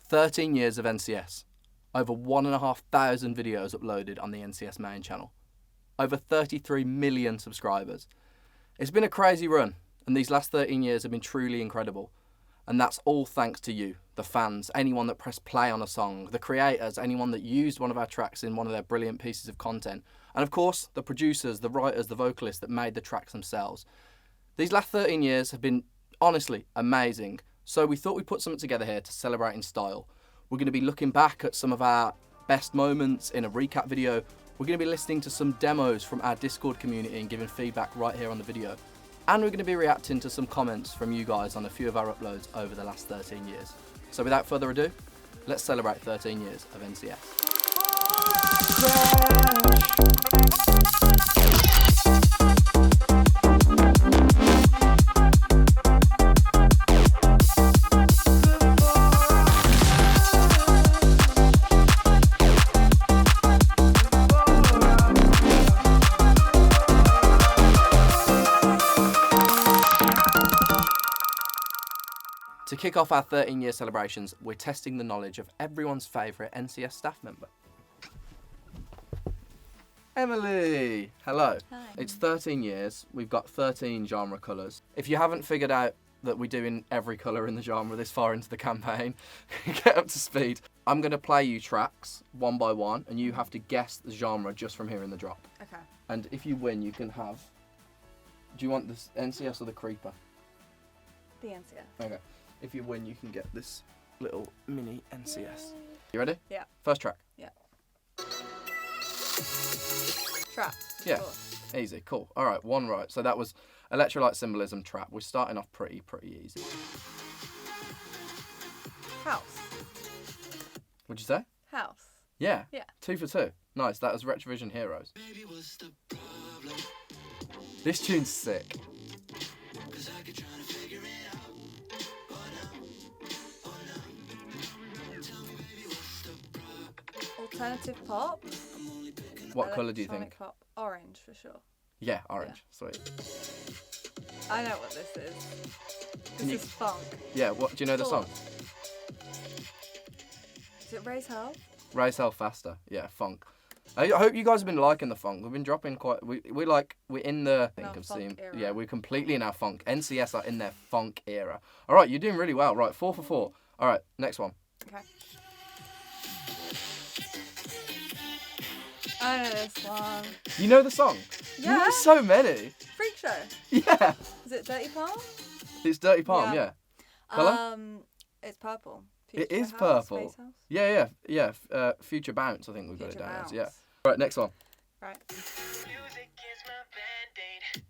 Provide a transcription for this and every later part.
13 years of NCS. Over 1,500 videos uploaded on the NCS main channel. Over 33 million subscribers. It's been a crazy run, and these last 13 years have been truly incredible. And that's all thanks to you, the fans, anyone that pressed play on a song, the creators, anyone that used one of our tracks in one of their brilliant pieces of content. And of course, the producers, the writers, the vocalists that made the tracks themselves. These last 13 years have been, honestly, amazing. So we thought we'd put something together here to celebrate in style. We're going to be looking back at some of our best moments in a recap video. We're going to be listening to some demos from our Discord community and giving feedback right here on the video. And we're going to be reacting to some comments from you guys on a few of our uploads over the last 13 years. So without further ado, let's celebrate 13 years of NCS. To kick off our 13-year celebrations, we're testing the knowledge of everyone's favourite NCS staff member. Emily! Hello. Hi. It's 13 years, we've got 13 genre colours. If you haven't figured out that we're doing every colour in the genre this far into the campaign, get up to speed. I'm going to play you tracks one by one, and you have to guess the genre just from hearing the drop. Okay. And if you win, you can have... Do you want this NCS or the Creeper? The NCS. Okay. If you win, you can get this little mini NCS. You ready? Yeah. First track. Yeah. Trap. Yeah. Cool. Easy. Cool. All right. One right. So that was Electrolyte Symbolism Trap. We're starting off pretty easy. House. What'd you say? House. Yeah. Yeah. 2 for 2. Nice. That was Retrovision Heroes. This tune's sick. Alternative pop. What colour do you think? Electronic pop. Orange for sure. Yeah, orange. Sweet. I know what this is. Can This is funk. Yeah. What do you know the song? Is it Raise Hell? Raise Hell Faster. Yeah, funk. I hope you guys have been liking the funk. We've been dropping quite. We're in the Our funk era. Yeah, we're completely in our funk. NCS are in their funk era. All right, you're doing really well. Right, 4 for 4. All right, next one. Okay. I know this one. You know the song? Yeah. You know so many. Freak Show. Yeah. Is it Dirty Palm? It's Dirty Palm. Yeah. Colour? It's purple. It is House, purple. Space House. Yeah. Future Bounce. I think we've got Future it down as. Bounce. Yeah. All right, next one. Right. Music is my band-aid.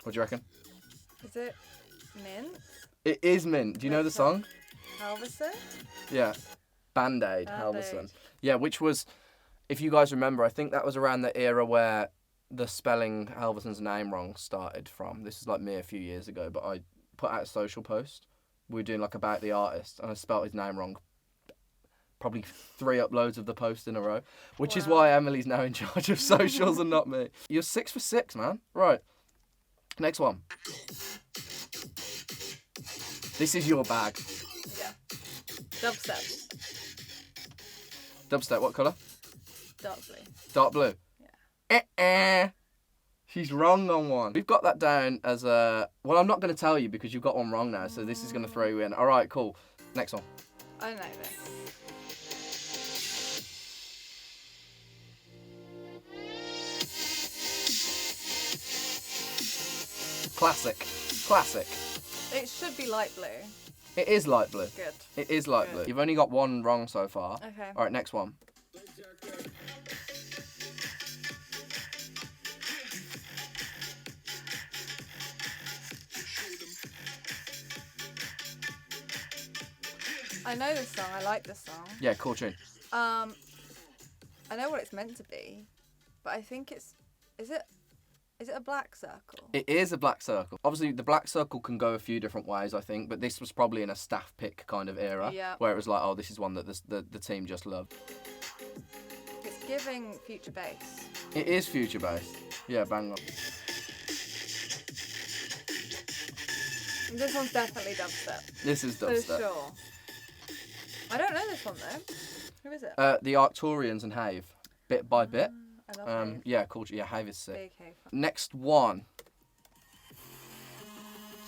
What do you reckon? Is it Mint? It is Mint. Do you know the song? Halverson? Yeah. Band-Aid, Band-Aid. Halverson. Yeah, which was, if you guys remember, I think that was around the era where the spelling Halverson's name wrong started from. This is like me a few years ago, but I put out a social post. We were doing like about the artist, and I spelt his name wrong. Probably 3 uploads of the post in a row, which is Wow. why Emily's now in charge of socials and not me. You're 6 for 6, man. Right. Next one. This is your bag. Yeah. Dubstep. Dubstep, what colour? Dark blue. Dark blue. Yeah. She's wrong on one. We've got that down as a... Well, I'm not going to tell you because you've got one wrong now, so this is going to throw you in. All right, cool. Next one. I know this. Classic. It should be light blue. It is light blue. Good. It is light Good. blue. You've only got one wrong so far. Okay. All right, next one. I know this song. I like this song. Yeah, cool tune. I know what it's meant to be, but I think it's... Is it a black circle? It is a black circle. Obviously, the black circle can go a few different ways, I think, but this was probably in a staff pick kind of era, Yeah. where it was like, oh, this is one that the team just loved. It's giving future bass. It is future bass. Yeah, bang on. This one's definitely dubstep. This is For dubstep. sure. I don't know this one though. Who is it? The Arcturians and Have, bit by bit. I love Dave. Yeah, cool. Yeah, Have is sick. Big Have. Next one.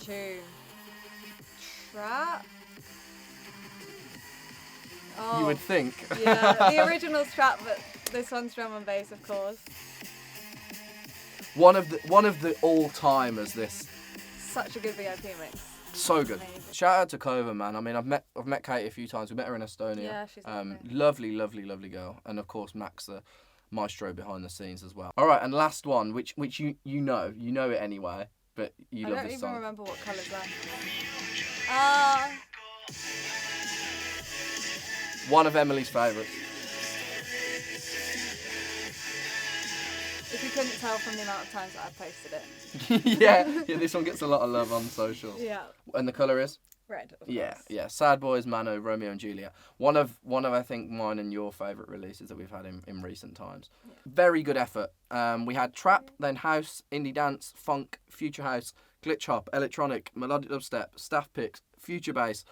Tune. Trap. Oh, You would think. yeah, the original's trap, but this one's drum and bass, of course. one of the all timers. This Such a good VIP mix. so good. Amazing. Shout out to Kova, man. I mean, I've met Katie a few times. We met her in Estonia. Yeah, she's lovely. Lovely girl. And of course, Max, the maestro behind the scenes as well. All right, and last one, which you know it anyway, but you I love don't this even song. remember what colours left. One of Emily's favourites. If you couldn't tell from the amount of times that I've posted it. yeah, this one gets a lot of love on socials. Yeah. And the colour is? Red, of Yeah, course. yeah. Sad Boys, Mano, Romeo and Juliet. One of I think mine and your favourite releases that we've had in recent times. Yeah. Very good effort. We had trap, then house, indie dance, funk, future house, glitch hop, electronic, melodic dubstep, staff picks, future bass,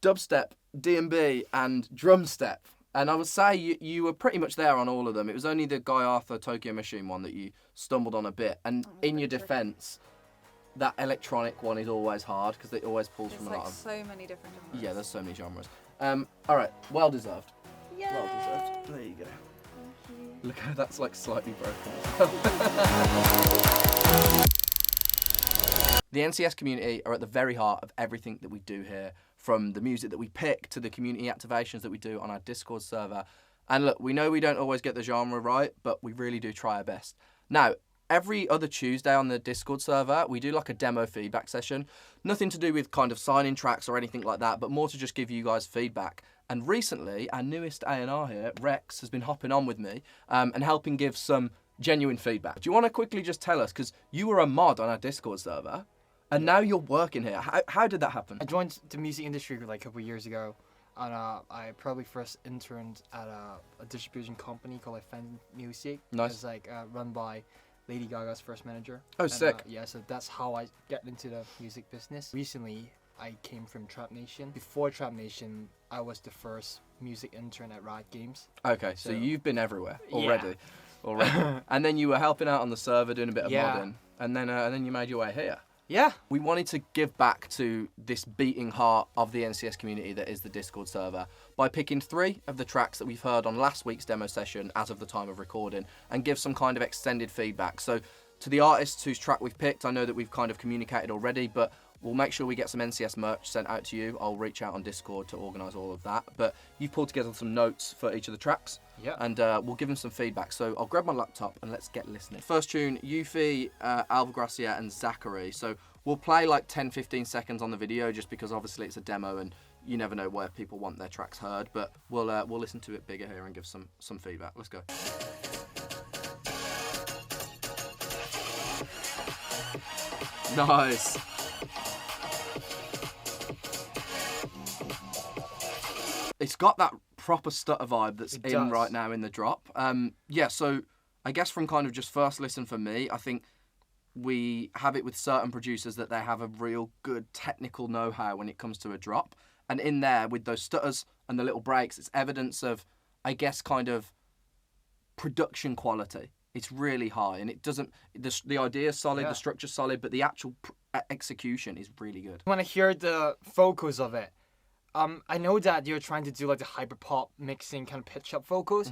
dubstep, D&B, and drum step. And I would say you were pretty much there on all of them. It was only the Guy Arthur Tokyo Machine one that you stumbled on a bit. And in your defence, that electronic one is always hard because it always pulls There's from a like lot of... so many different genres. Yeah, there's so many genres. All right, well deserved. Yay! Well deserved. There you go. Thank you. Look how that's like slightly broken. The NCS community are at the very heart of everything that we do here, from the music that we pick to the community activations that we do on our Discord server. And look, we know we don't always get the genre right, but we really do try our best. Now, every other Tuesday on the Discord server, we do like a demo feedback session. Nothing to do with kind of signing tracks or anything like that, but more to just give you guys feedback. And recently, our newest A&R here, Rex, has been hopping on with me and helping give some genuine feedback. Do you want to quickly just tell us, because you were a mod on our Discord server, and now you're working here. How did that happen? I joined the music industry like a couple years ago, and I probably first interned at a distribution company called Fan Music. Nice. It's like run by Lady Gaga's first manager. Oh, And, sick. Yeah, so that's how I got into the music business. Recently, I came from Trap Nation. Before Trap Nation, I was the first music intern at Riot Games. Okay, so So- you've been everywhere Yeah. already. And then you were helping out on the server, doing a bit of Yeah. modding, and then you made your way here. Yeah. We wanted to give back to this beating heart of the NCS community that is the Discord server by picking 3 of the tracks that we've heard on last week's demo session as of the time of recording and give some kind of extended feedback. So to the artists whose track we've picked, I know that we've kind of communicated already, but we'll make sure we get some NCS merch sent out to you. I'll reach out on Discord to organise all of that. But you've pulled together some notes for each of the tracks. Yeah. And we'll give them some feedback. So I'll grab my laptop and let's get listening. First tune, Yuffie, Alvagracia and Zachary. So we'll play like 10-15 seconds on the video just because obviously it's a demo and you never know where people want their tracks heard. But we'll listen to it bigger here and give some feedback. Let's go. Nice. It's got that proper stutter vibe that's It in does. right now in the drop. Yeah, so I guess from kind of just first listen for me, I think we have it with certain producers that they have a real good technical know-how when it comes to a drop. And in there, with those stutters and the little breaks, it's evidence of, I guess, kind of production quality. It's really high, and it doesn't. The idea is solid, Yeah. the structure's solid, but the actual execution is really good. When I hear the vocals of it, I know that you're trying to do like the hyper pop mixing kind of pitch up vocals,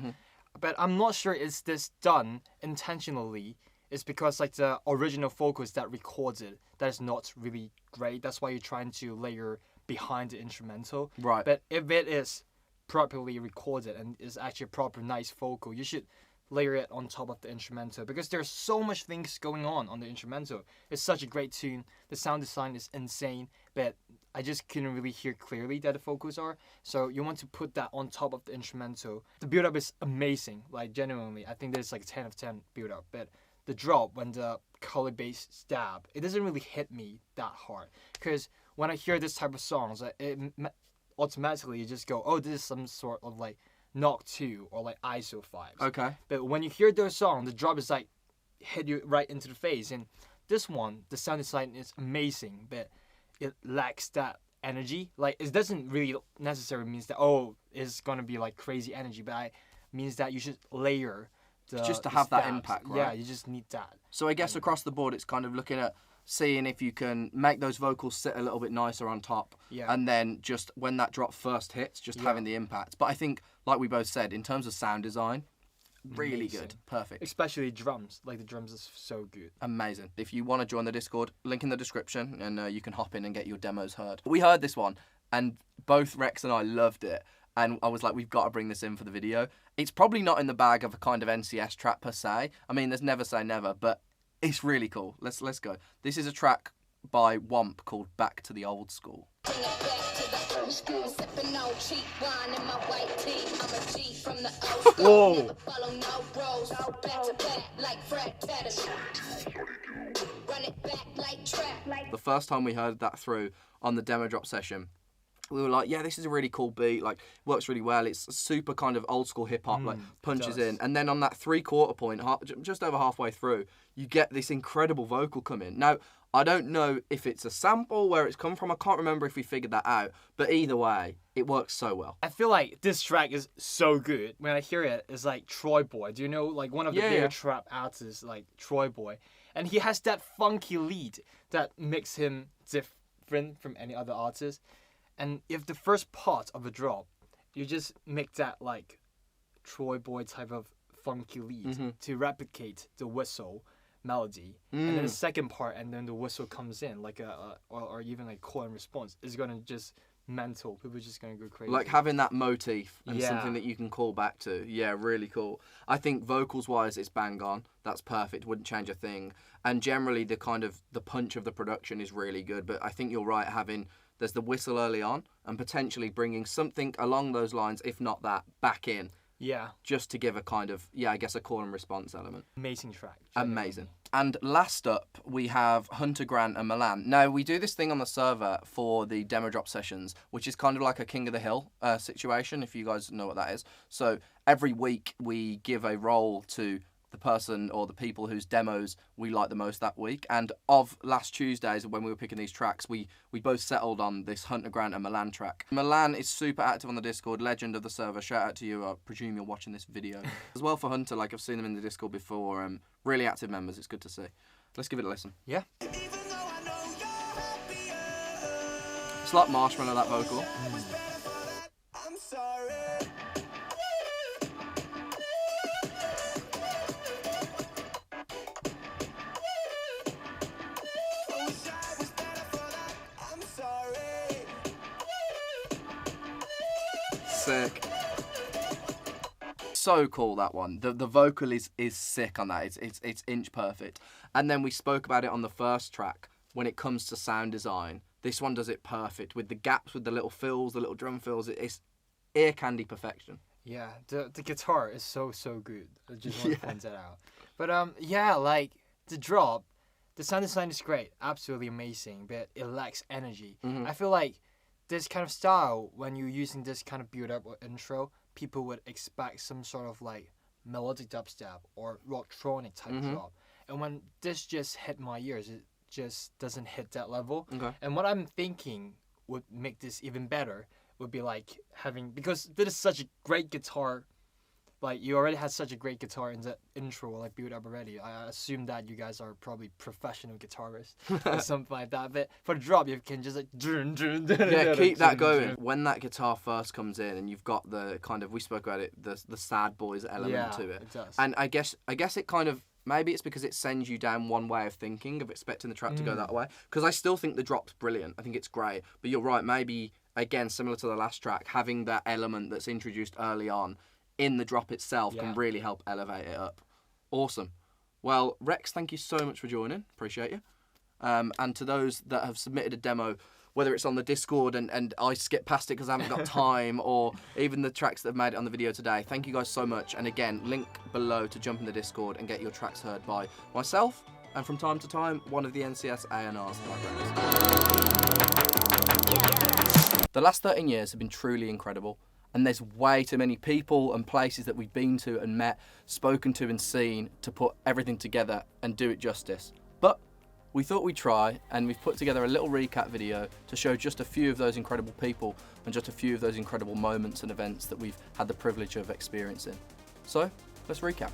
but I'm not sure is this done intentionally. It's because like the original vocals that records it, that is not really great. That's why you're trying to layer behind the instrumental. Right. But if it is properly recorded and is actually a proper nice vocal, you should layer it on top of the instrumental because there's so much things going on the instrumental. It's such a great tune. The sound design is insane, but I just couldn't really hear clearly that the vocals are. So you want to put that on top of the instrumental. The build up is amazing. Like genuinely, I think there's like 10 of 10 build up. But the drop when the color bass stab, it doesn't really hit me that hard. Because when I hear this type of songs, automatically you just go, oh, this is some sort of like Knock 2 or like ISO 5s. Okay. But when you hear those songs, the drop is like hit you right into the face. And this one, the sound design is amazing, but it lacks that energy. Like it doesn't really necessarily means that it's gonna be like crazy energy, but it means that you should layer just to the have that stabs. impact, right? Yeah, you just need that. So I guess across the board, it's kind of looking at seeing if you can make those vocals sit a little bit nicer on top. Yeah. And then just when that drop first hits, just having the impact. But I think, like we both said, in terms of sound design, really Amazing. good. Perfect. Especially drums. Like the drums is so good. Amazing. If you want to join the Discord, link in the description, and you can hop in and get your demos heard. We heard this one, and both Rex and I loved it. And I was like, we've got to bring this in for the video. It's probably not in the bag of a kind of NCS track per se. I mean, there's never say never, but it's really cool. Let's go. This is a track by Womp called Back to the Old School. Bring it back to the old school. Sipping on cheap wine in my white tee. I'm a G from the old school. Whoa. Never follow no rules. Back to back like Fred Tatum. Run it back like trap. The first time we heard that through on the demo drop session, we were like, yeah, this is a really cool beat, like works really well. It's super kind of old school hip hop, like punches does. in. And then on that 3/4 point, just over halfway through, you get this incredible vocal come in. Now, I don't know if it's a sample, where it's come from. I can't remember if we figured that out. But either way, it works so well. I feel like this track is so good. When I hear it, it's like Troy Boy. Do you know, like one of the bigger trap artists, like Troy Boy? And he has that funky lead that makes him different from any other artist. And if the first part of the drop, you just make that like Troy Boy type of funky lead to replicate the whistle melody, and then the second part, and then the whistle comes in like or even like call and response is gonna just mental. People are just gonna go crazy. Like having that motif and Yeah. something that you can call back to. Yeah, really cool. I think vocals wise, it's bang on. That's perfect. Wouldn't change a thing. And generally, the kind of the punch of the production is really good. But I think you're right. There's the whistle early on, and potentially bringing something along those lines, if not that, back in, yeah, just to give a kind of, I guess a call and response element. amazing track. Amazing. And last up, we have Hunter Grant and Milan. Now, we do this thing on the server for the demo drop sessions, which is kind of like a King of the Hill situation, if you guys know what that is. So every week, we give a role to the person or the people whose demos we like the most that week. And of last Tuesdays, when we were picking these tracks, we both settled on this Hunter Grant and Milan track. Milan is super active on the Discord, legend of the server. Shout out to you. I presume you're watching this video. As well for Hunter, like I've seen them in the Discord before. Really active members. It's good to see. Let's give it a listen. Yeah. It's like Marshmallow, that vocal. I'm sorry. I'm sorry. Sick. So cool, that one. The vocal is sick on that. It's inch perfect. And then we spoke about it on the first track when it comes to sound design. This one does it perfect with the gaps, with the little fills, the little drum fills. It's ear candy perfection. Yeah, the guitar is so good. I just want to point that out. But like the drop, the sound design is great, absolutely amazing, but it lacks energy. I feel like this kind of style, when you're using this kind of build up or intro, people would expect some sort of like melodic dubstep or rocktronic type drop. And when this just hit my ears, it just doesn't hit that level. Okay. And what I'm thinking would make this even better would be like having, because this is such a great guitar, like you already had such a great guitar in the intro, like build up already. I assume that you guys are probably professional guitarists or something like that. But for the drop, you can just like Yeah, keep that going. When that guitar first comes in and you've got the kind of, we spoke about it, the sad boys element to it. It does. And I guess it kind of, maybe it's because it sends you down one way of thinking, of expecting the track to go that way. Because I still think the drop's brilliant. I think it's great. But you're right, maybe, again, similar to the last track, having that element that's introduced early on in the drop itself can really help elevate it up. Awesome. Well, Rex, thank you so much for joining. Appreciate you. And to those that have submitted a demo, whether it's on the Discord and I skip past it because I haven't got time, or even the tracks that have made it on the video today, thank you guys so much. And again, link below to jump in the Discord and get your tracks heard by myself, and from time to time, one of the NCS A&Rs like Rex. The last 13 years have been truly incredible, And there's way too many people and places that we've been to and met, spoken to and seen to put everything together and do it justice. But we thought we'd try, and we've put together a little recap video to show just a few of those incredible people and just a few of those incredible moments and events that we've had the privilege of experiencing. So, let's recap.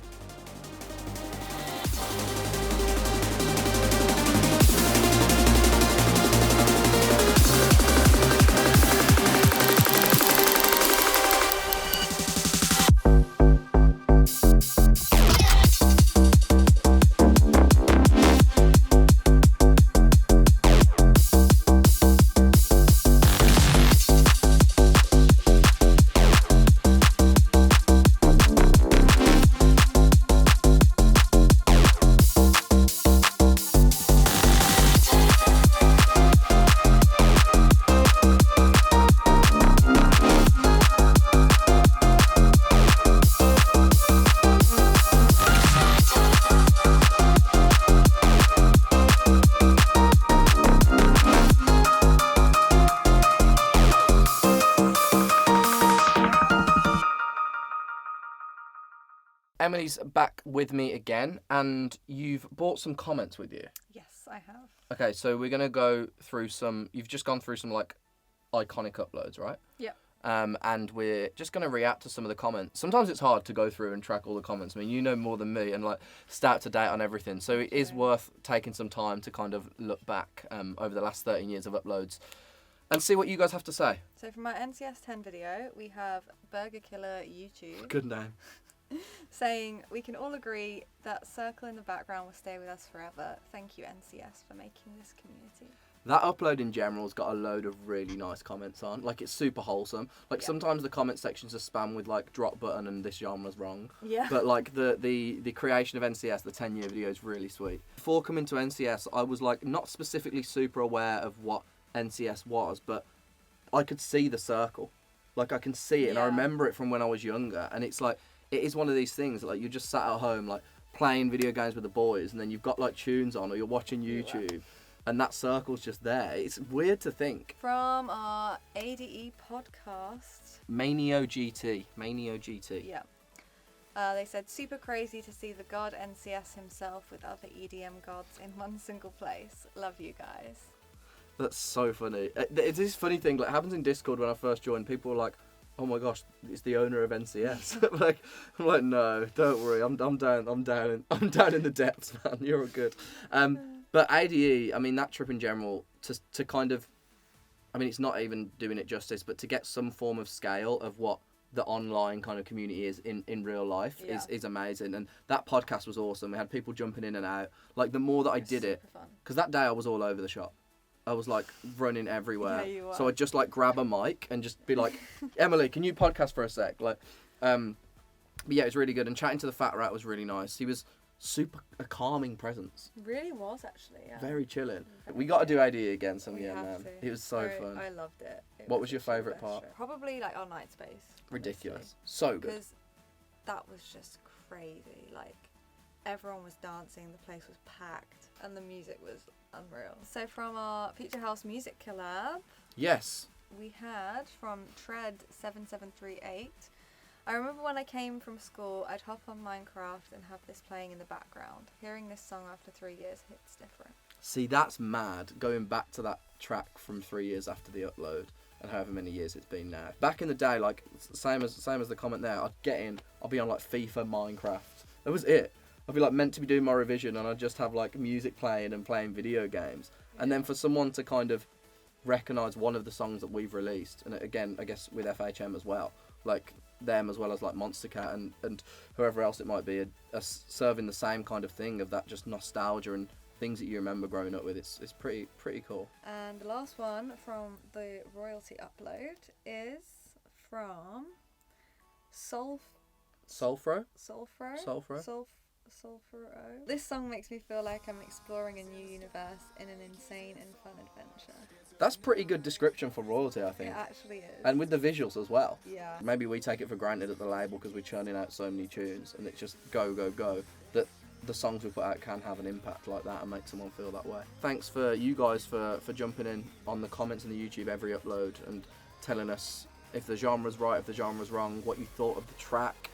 Emily's back with me again, and you've brought some comments with you. Yes, I have. Okay, so we're gonna go through some. You've just gone through some like iconic uploads, right? Yep. And we're just gonna react to some of the comments. Sometimes it's hard to go through and track all the comments. I mean, you know more than me and like stay up to date on everything. So it is worth taking some time to kind of look back over the last 13 years of uploads and see what you guys have to say. So from our NCS 10 video, we have Burger Killer YouTube Good name. saying, we can all agree that circle in the background will stay with us forever. Thank you, NCS, for making this community. That upload in general's got a load of really nice comments on. Like, it's super wholesome. Like, Yeah. sometimes the comment sections are spam with, like, drop button and this genre's wrong. Yeah. But, like, the creation of NCS, the 10-year video, is really sweet. Before coming to NCS, I was, like, not specifically super aware of what NCS was, but I could see the circle. Like, I can see it, and I Yeah. remember it from when I was younger. And it's, like, it is one of these things, like, you're just sat at home, like, playing video games with the boys, and then you've got, like, tunes on, or you're watching YouTube. And that circle's just there. It's weird to think. From our ADE podcast. Manio GT. Yeah. They said, super crazy to see the god NCS himself with other EDM gods in one single place. Love you guys. That's so funny. It's this funny thing, like, happens in Discord when I first joined. People are like, oh my gosh, it's the owner of NCS. I'm like, no, don't worry. I'm down in the depths, man. You're all good. But ADE, I mean, that trip in general, to kind of, I mean, it's not even doing it justice, but to get some form of scale of what the online kind of community is in real life is amazing. And that podcast was awesome. We had people jumping in and out. Like, the more that I did it, because that day I was all over the shop. I was like running everywhere. Yeah, you were. So I'd just like grab a mic and just be like, Emily, can you podcast for a sec? Like, but yeah, it was really good. And chatting to the Fat Rat was really nice. He was a calming presence. Really was, actually, yeah. Very chilling. Very we got to do chill. AD again some We year, have man. to. It was so fun. I loved it. What was your literally favourite the best part? trip. Probably like our night space. Ridiculous. So good. Because that was just crazy. Like, everyone was dancing, the place was packed, and the music was unreal. So from our Future House Music Collab, Yes. we had from Tread7738. I remember when I came from school, I'd hop on Minecraft and have this playing in the background. Hearing this song after 3 years hits different. See, that's mad. Going back to that track from 3 years after the upload, and however many years it's been now. Back in the day, like same as the comment there, I'd get in, I'd be on like FIFA, Minecraft. That was it. I'd be like meant to be doing my revision, and I'd just have like music playing and playing video games. And then for someone to kind of recognise one of the songs that we've released, and again, I guess with FHM as well, like them as well as like Monster Cat and whoever else it might be, are serving the same kind of thing of that just nostalgia and things that you remember growing up with. It's pretty cool. And the last one from the royalty upload is from Sulfro. Sulfro? Sulfuro. This song makes me feel like I'm exploring a new universe in an insane and fun adventure. That's pretty good description for royalty, I think. It actually is. And with the visuals as well. Yeah. Maybe we take it for granted at the label because we're churning out so many tunes and it's just go, that the songs we put out can have an impact like that and make someone feel that way. Thanks for you guys for jumping in on the comments in the YouTube every upload and telling us if the genre's right, if the genre's wrong, what you thought of the track,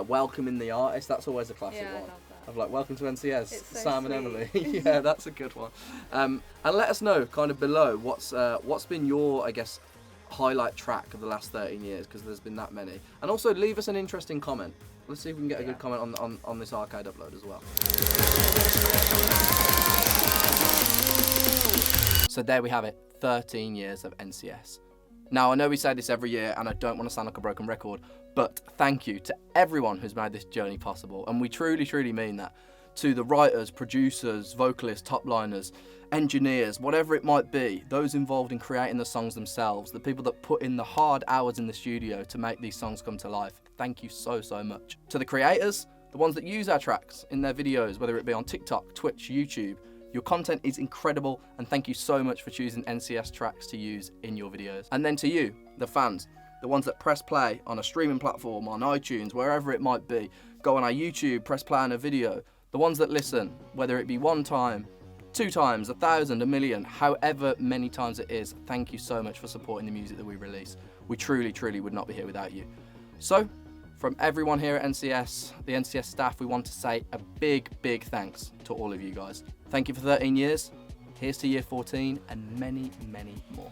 welcoming the artist. That's always a classic Yeah, I one. love that. Of like, welcome to NCS, It's so Sam and sweet. Emily. Yeah, that's a good one. And let us know kind of below what's been your, I guess, highlight track of the last 13 years, because there's been that many. And also leave us an interesting comment. Let's see if we can get a good comment on this arcade upload as well. So there we have it, 13 years of NCS. Now, I know we say this every year, and I don't want to sound like a broken record, but thank you to everyone who's made this journey possible. And we truly, truly mean that. To the writers, producers, vocalists, top liners, engineers, whatever it might be, those involved in creating the songs themselves, the people that put in the hard hours in the studio to make these songs come to life. Thank you so, so much. To the creators, the ones that use our tracks in their videos, whether it be on TikTok, Twitch, YouTube, your content is incredible, and thank you so much for choosing NCS tracks to use in your videos. And then to you, the fans, the ones that press play on a streaming platform, on iTunes, wherever it might be, go on our YouTube, press play on a video, the ones that listen, whether it be 1 time, 2 times, 1,000, 1,000,000, however many times it is, thank you so much for supporting the music that we release. We truly, truly would not be here without you. So, from everyone here at NCS, the NCS staff, we want to say a big, big thanks to all of you guys. Thank you for 13 years. Here's to year 14 and many, many more.